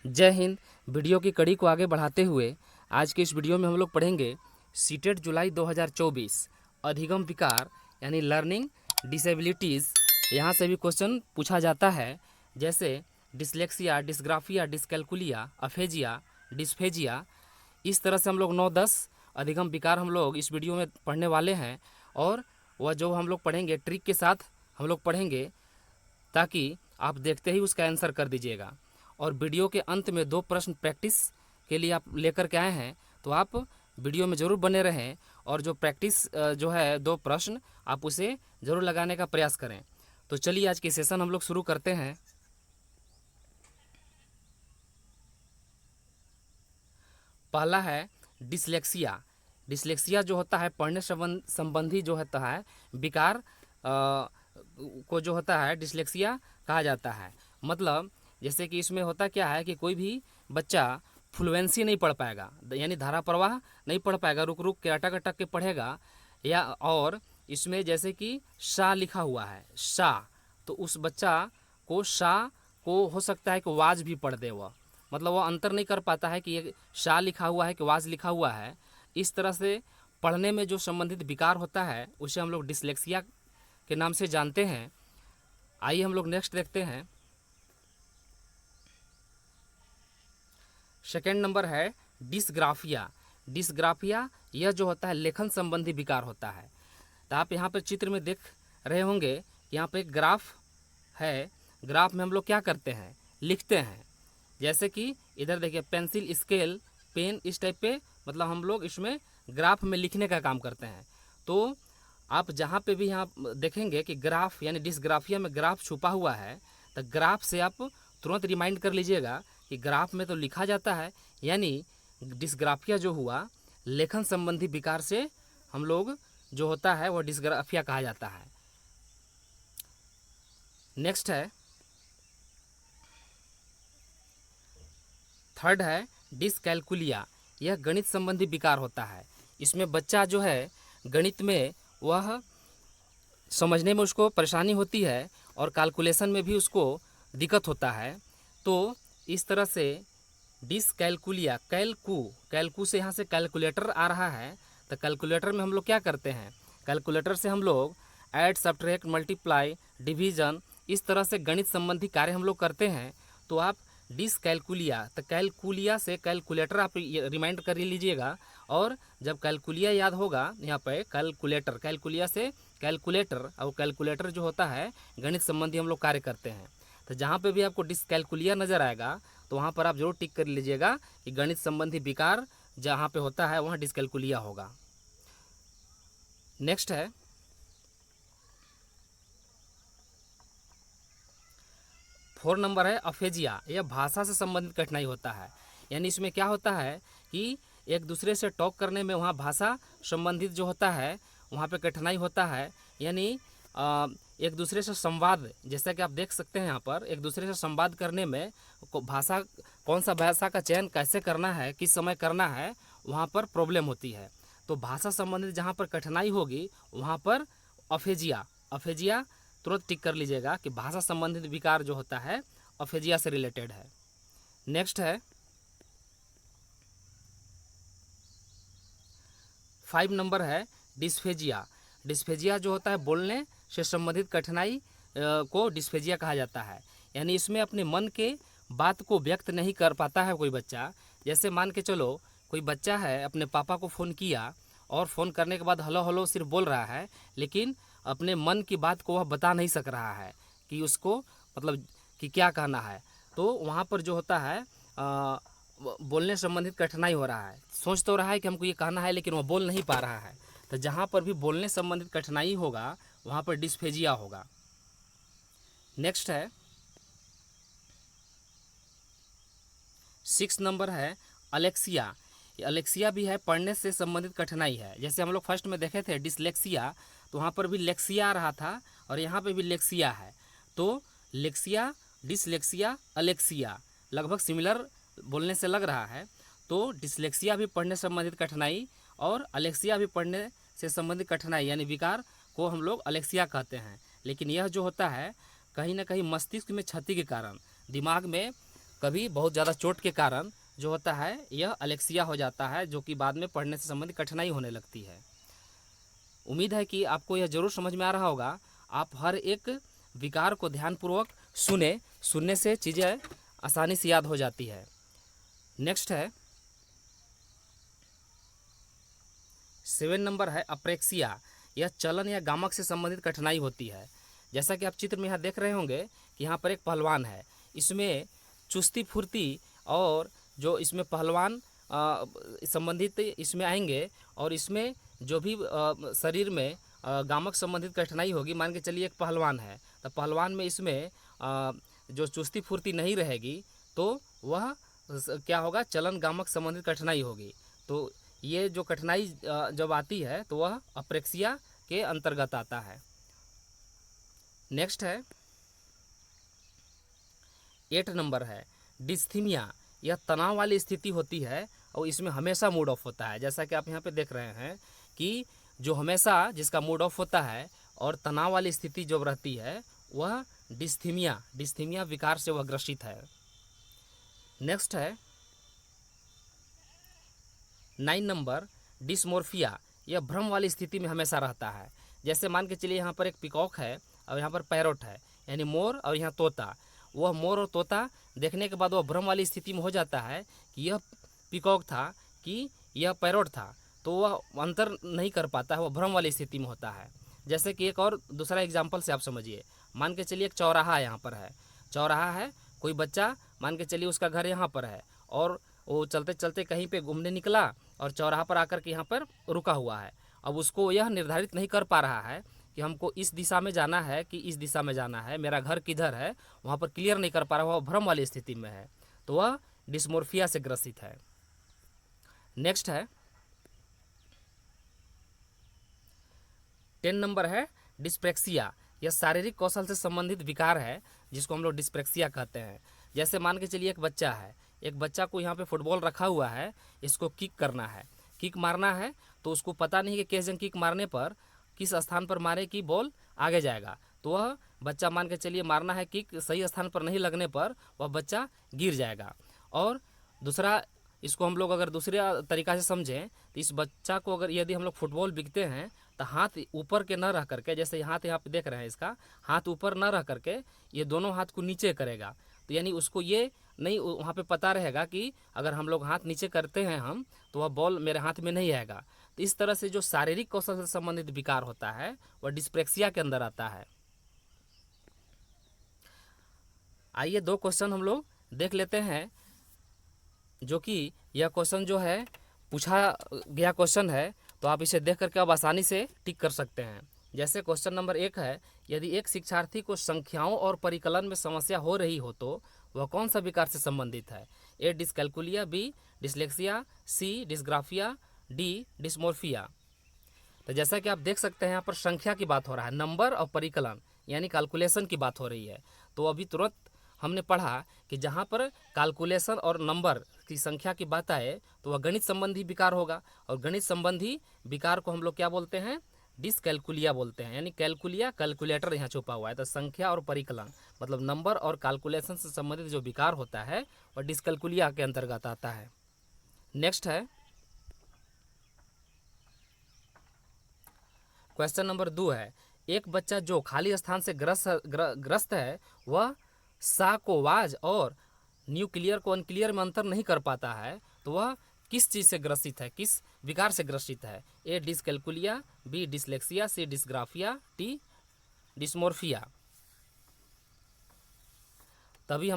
जय हिंद। वीडियो की कड़ी को आगे बढ़ाते हुए आज के इस वीडियो में हम लोग पढ़ेंगे सीटेट जुलाई 2024 अधिगम विकार यानी लर्निंग डिसेबिलिटीज़। यहाँ से भी क्वेश्चन पूछा जाता है, जैसे dyslexia, dysgraphia, dyscalculia, aphasia, dysphagia. इस तरह से हम लोग 9-10 अधिगम विकार हम लोग इस वीडियो में पढ़ने वाले हैं, और वह जो हम लोग पढ़ेंगे ट्रिक के साथ हम लोग पढ़ेंगे, ताकि आप देखते ही उसका आंसर कर दीजिएगा। और वीडियो के अंत में 2 प्रश्न प्रैक्टिस के लिए आप लेकर के आए हैं, तो आप वीडियो में ज़रूर बने रहें और जो प्रैक्टिस जो है 2 प्रश्न आप उसे ज़रूर लगाने का प्रयास करें। तो चलिए आज की सेशन हम लोग शुरू करते हैं। पहला है डिसलेक्सिया। डिसलेक्सिया जो होता है पढ़ने संबंधी जो होता है विकार को जो होता है डिसलेक्सिया कहा जाता है। मतलब जैसे कि इसमें होता क्या है कि कोई भी बच्चा फ्लुएंसी नहीं पढ़ पाएगा, यानी धारा प्रवाह नहीं पढ़ पाएगा, रुक रुक के अटक अटक के पढ़ेगा। या और इसमें जैसे कि शाह लिखा हुआ है, शाह, तो उस बच्चा को शाह को हो सकता है कि वाज भी पढ़ दे वह, मतलब वह अंतर नहीं कर पाता है कि ये शाह लिखा हुआ है कि वाज लिखा हुआ है। इस तरह से पढ़ने में जो संबंधित विकार होता है उसे हम लोग डिसलेक्सिया के नाम से जानते हैं। आइए हम लोग नेक्स्ट देखते हैं। सेकेंड नंबर है डिस्ग्राफिया। डिस्ग्राफिया यह जो होता है लेखन संबंधी विकार होता है। तो आप यहाँ पर चित्र में देख रहे होंगे, यहाँ पर एक ग्राफ है। ग्राफ में हम लोग क्या करते हैं, लिखते हैं। जैसे कि इधर देखिए पेंसिल, स्केल, पेन, इस टाइप पे, मतलब हम लोग इसमें ग्राफ में लिखने का काम करते हैं। तो आप जहाँ पे भी यहाँ देखेंगे कि ग्राफ यानी डिस्ग्राफिया में ग्राफ छुपा हुआ है, तो ग्राफ से आप तुरंत रिमाइंड कर लीजिएगा कि ग्राफ में तो लिखा जाता है, यानी डिस्ग्राफिया जो हुआ लेखन संबंधी विकार से हम लोग जो होता है वह डिस्ग्राफिया कहा जाता है। नेक्स्ट है, थर्ड है डिस्कैल्कुलिया। यह गणित संबंधी विकार होता है। इसमें बच्चा जो है गणित में वह समझने में उसको परेशानी होती है और कैलकुलेशन में भी उसको दिक्कत होता है। तो इस तरह से डिस्कैल्कुलिया, कैलकू से यहाँ से कैलकुलेटर आ रहा है, तो कैलकुलेटर में हम लोग क्या करते हैं, कैलकुलेटर से हम लोग ऐड, सब्ट्रैक्ट, मल्टीप्लाई, डिवीज़न, इस तरह से गणित संबंधी कार्य हम लोग करते हैं। तो आप डिसकैल्कुलिया, तो कैलकुलिया से कैलकुलेटर आप रिमाइंड कर लीजिएगा, और जब कैलकुलिया याद होगा यहाँ पे कैलकुलेटर, कैलकुलिया से कैलकुलेटर, और कैलकुलेटर जो होता है गणित संबंधी हम लोग कार्य करते हैं। तो जहाँ पे भी आपको डिसकैल्कुलिया नज़र आएगा तो वहाँ पर आप जरूर टिक कर लीजिएगा कि गणित संबंधी विकार जहाँ पे होता है वहाँ डिसकैल्कुलिया होगा। नेक्स्ट है फोर नंबर है अफेजिया। यह भाषा से संबंधित कठिनाई होता है। यानी इसमें क्या होता है कि एक दूसरे से टॉक करने में वहाँ भाषा संबंधित जो होता है वहाँ पे कठिनाई होता है। यानी एक दूसरे से संवाद, जैसा कि आप देख सकते हैं यहाँ पर, एक दूसरे से संवाद करने में भाषा, कौन सा भाषा का चयन कैसे करना है, किस समय करना है, वहाँ पर प्रॉब्लम होती है। तो भाषा संबंधित जहाँ पर कठिनाई होगी वहाँ पर अफेजिया, अफेजिया तुरंत टिक कर लीजिएगा कि भाषा संबंधित विकार जो होता है अफेजिया से रिलेटेड है। नेक्स्ट है 5 नंबर है डिस्फेजिया। डिस्फेजिया जो होता है बोलने से संबंधित कठिनाई को डिस्फेजिया कहा जाता है। यानी इसमें अपने मन के बात को व्यक्त नहीं कर पाता है कोई बच्चा। जैसे मान के चलो कोई बच्चा है, अपने पापा को फ़ोन किया और फ़ोन करने के बाद हेलो हेलो सिर्फ बोल रहा है, लेकिन अपने मन की बात को वह बता नहीं सक रहा है कि उसको मतलब कि क्या कहना है। तो वहाँ पर जो होता है बोलने संबंधित कठिनाई हो रहा है, सोच तो रहा है कि हमको ये कहना है लेकिन वह बोल नहीं पा रहा है। तो जहाँ पर भी बोलने संबंधित कठिनाई होगा वहाँ पर डिस्फेजिया होगा। नेक्स्ट है 6 नंबर है अलेक्सिया। अलेक्सिया भी है, पढ़ने से संबंधित कठिनाई है। जैसे हम लोग फर्स्ट में देखे थे डिसलेक्सिया, तो वहाँ पर भी लेक्सिया आ रहा था और यहाँ पे भी लेक्सिया है। तो लेक्सिया, डिसलेक्सिया, अलेक्सिया लगभग सिमिलर बोलने से लग रहा है। तो डिसलेक्सिया भी पढ़ने संबंधित कठिनाई और अलेक्सिया भी पढ़ने से संबंधित कठिनाई यानी विकार को हम लोग अलेक्सिया कहते हैं। लेकिन यह जो होता है कहीं ना कहीं मस्तिष्क में क्षति के कारण, दिमाग में कभी बहुत ज़्यादा चोट के कारण जो होता है यह अलेक्सिया हो जाता है, जो कि बाद में पढ़ने से संबंधित कठिनाई होने लगती है। उम्मीद है कि आपको यह ज़रूर समझ में आ रहा होगा। आप हर एक विकार को ध्यानपूर्वक सुनने से चीज़ें आसानी से याद हो जाती है। नेक्स्ट है 7 नंबर है अप्रेक्सिया। यह चलन या गामक से संबंधित कठिनाई होती है। जैसा कि आप चित्र में यहाँ देख रहे होंगे कि यहाँ पर एक पहलवान है, इसमें चुस्ती फुर्ती और जो इसमें पहलवान संबंधित इसमें आएंगे, और इसमें जो भी शरीर में गामक संबंधित कठिनाई होगी। मान के चलिए एक पहलवान है, तो पहलवान में इसमें जो चुस्ती फुर्ती नहीं रहेगी तो वह क्या होगा, चलन गामक संबंधित कठिनाई होगी। तो ये जो कठिनाई जब आती है तो वह अप्रेक्सिया के अंतर्गत आता है। नेक्स्ट है 8 नंबर है डिस्थीमिया। यह तनाव वाली स्थिति होती है और इसमें हमेशा मूड ऑफ होता है। जैसा कि आप यहाँ पे देख रहे हैं कि जो हमेशा जिसका मूड ऑफ होता है और तनाव वाली स्थिति जो रहती है वह डिस्थीमिया विकार से वह ग्रसित है। नेक्स्ट है 9 नंबर डिस्मोर्फिया। यह भ्रम वाली स्थिति में हमेशा रहता है। जैसे मान के चलिए यहाँ पर एक पिकॉक है और यहाँ पर पैरोट है, यानी मोर और यहाँ तोता। वह मोर और तोता देखने के बाद वह भ्रम वाली स्थिति में हो जाता है कि यह पिकॉक था कि यह पैरोट था, तो वह अंतर नहीं कर पाता है, वह भ्रम वाली स्थिति में होता है। जैसे कि एक और दूसरा एग्जाम्पल से आप समझिए। मान के चलिए एक चौराहा यहाँ पर है, चौराहा है, कोई बच्चा मान के चलिए उसका घर यहाँ पर है और वो चलते चलते कहीं पे घूमने निकला और चौराहा पर आकर के यहाँ पर रुका हुआ है। अब उसको यह निर्धारित नहीं कर पा रहा है कि हमको इस दिशा में जाना है कि इस दिशा में जाना है, मेरा घर किधर है, वहाँ पर क्लियर नहीं कर पा रहा, वह भ्रम वाली स्थिति में है, तो वह डिस्मोर्फिया से ग्रसित है। नेक्स्ट है 10 नंबर है डिस्प्रेक्सिया। यह शारीरिक कौशल से संबंधित विकार है जिसको हम लोग डिस्प्रेक्सिया कहते हैं। जैसे मान के चलिए एक बच्चा है, एक बच्चा को यहाँ पे फुटबॉल रखा हुआ है, इसको किक करना है, किक मारना है, तो उसको पता नहीं कि किस जगह किक मारने पर किस स्थान पर मारे कि बॉल आगे जाएगा। तो वह बच्चा मान के चलिए मारना है किक, सही स्थान पर नहीं लगने पर वह बच्चा गिर जाएगा। और दूसरा इसको हम लोग अगर दूसरे तरीका से समझें तो इस बच्चा को अगर यदि हम लोग फुटबॉल बिकते हैं तो हाथ ऊपर के न रह करके, जैसे हाथ यहाँ पे देख रहे हैं, इसका हाथ ऊपर न रह करके ये दोनों हाथ को नीचे करेगा। तो यानी उसको ये नहीं वहाँ पे पता रहेगा कि अगर हम लोग हाथ नीचे करते हैं हम तो वह बॉल मेरे हाथ में नहीं आएगा। तो इस तरह से जो शारीरिक कौशल से संबंधित विकार होता है वह डिस्प्रेक्सिया के अंदर आता है। आइए 2 क्वेश्चन हम लोग देख लेते हैं, जो कि यह क्वेश्चन जो है पूछा गया क्वेश्चन है, तो आप इसे देख करके अब आसानी से टिक कर सकते हैं। जैसे क्वेश्चन नंबर 1 है, यदि एक शिक्षार्थी को संख्याओं और परिकलन में समस्या हो रही हो तो वह कौन सा विकार से संबंधित है? ए डिसकैलकुलिया, बी डिसलेक्सिया, सी डिसग्राफिया, डी डिस्मोर्फिया। तो जैसा कि आप देख सकते हैं यहाँ पर संख्या की बात हो रहा है, नंबर और परिकलन यानी कैलकुलेशन की बात हो रही है। तो अभी तुरंत हमने पढ़ा कि जहाँ पर कैलकुलेशन और नंबर की संख्या की बात आए तो वह गणित संबंधी विकार होगा, और गणित संबंधी विकार को हम लोग क्या बोलते हैं? डिसकैलकुलिया बोलते हैं। यानी कैलकुलिया, कैलकुलेटर यहाँ छुपा हुआ है। तो संख्या और परिकलन मतलब नंबर और कैलकुलेशन से संबंधित जो विकार होता है वह डिसकैलकुलिया के अंतर्गत आता है। नेक्स्ट है क्वेश्चन नंबर 2 है, एक बच्चा जो खाली स्थान से ग्रस्त है वह सा को वाज और न्यूक्लियर को अनक्लियर में अंतर नहीं कर पाता है, तो वह किस चीज़ से ग्रसित है, किस विकार से ग्रसित है? ए डिसकैलकुलिया, बी डिसलेक्सिया, सी डिसग्राफिया, डी डिस्मोर्फिया। तभी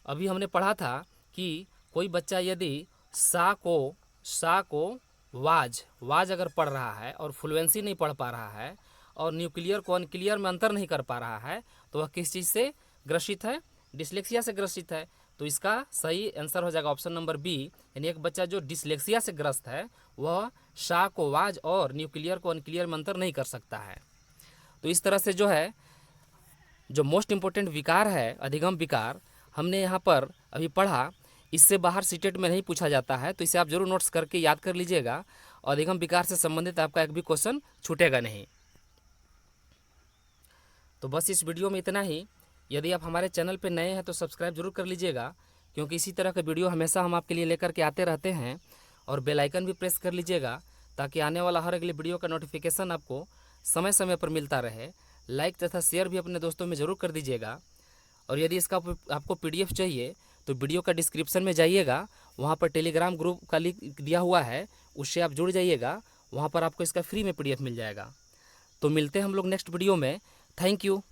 अभी हमने पढ़ा था कि कोई बच्चा यदि सा को वाज अगर पढ़ रहा है और फ्लुएंसी नहीं पढ़ पा रहा है और न्यूक्लियर को अनक्लियर में अंतर नहीं कर पा रहा है, तो वह किस चीज़ से ग्रसित है? डिसलेक्सिया से ग्रसित है। तो इसका सही आंसर हो जाएगा ऑप्शन नंबर बी, यानी एक बच्चा जो डिसलेक्सिया से ग्रस्त है वह शा को वाज और न्यूक्लियर को अनक्लियर में अंतर नहीं कर सकता है। तो इस तरह से जो है जो मोस्ट इम्पोर्टेंट विकार है अधिगम विकार, हमने यहाँ पर अभी पढ़ा। इससे बाहर सीटेट में नहीं पूछा जाता है, तो इसे आप जरूर नोट्स करके याद कर लीजिएगा। अधिगम विकार से संबंधित आपका एक भी क्वेश्चन छूटेगा नहीं। तो बस इस वीडियो में इतना ही। यदि आप हमारे चैनल पर नए हैं तो सब्सक्राइब जरूर कर लीजिएगा, क्योंकि इसी तरह के वीडियो हमेशा हम आपके लिए लेकर के आते रहते हैं। और बेल आइकन भी प्रेस कर लीजिएगा ताकि आने वाला हर अगले वीडियो का नोटिफिकेशन आपको समय समय पर मिलता रहे। लाइक तथा शेयर भी अपने दोस्तों में ज़रूर कर दीजिएगा। और यदि इसका आपको PDF चाहिए तो वीडियो का डिस्क्रिप्शन में जाइएगा, वहाँ पर टेलीग्राम ग्रुप का लिंक दिया हुआ है, उससे आप जुड़ जाइएगा। वहाँ पर आपको इसका फ्री में PDF मिल जाएगा। तो मिलते हैं हम लोग नेक्स्ट वीडियो में। Thank you.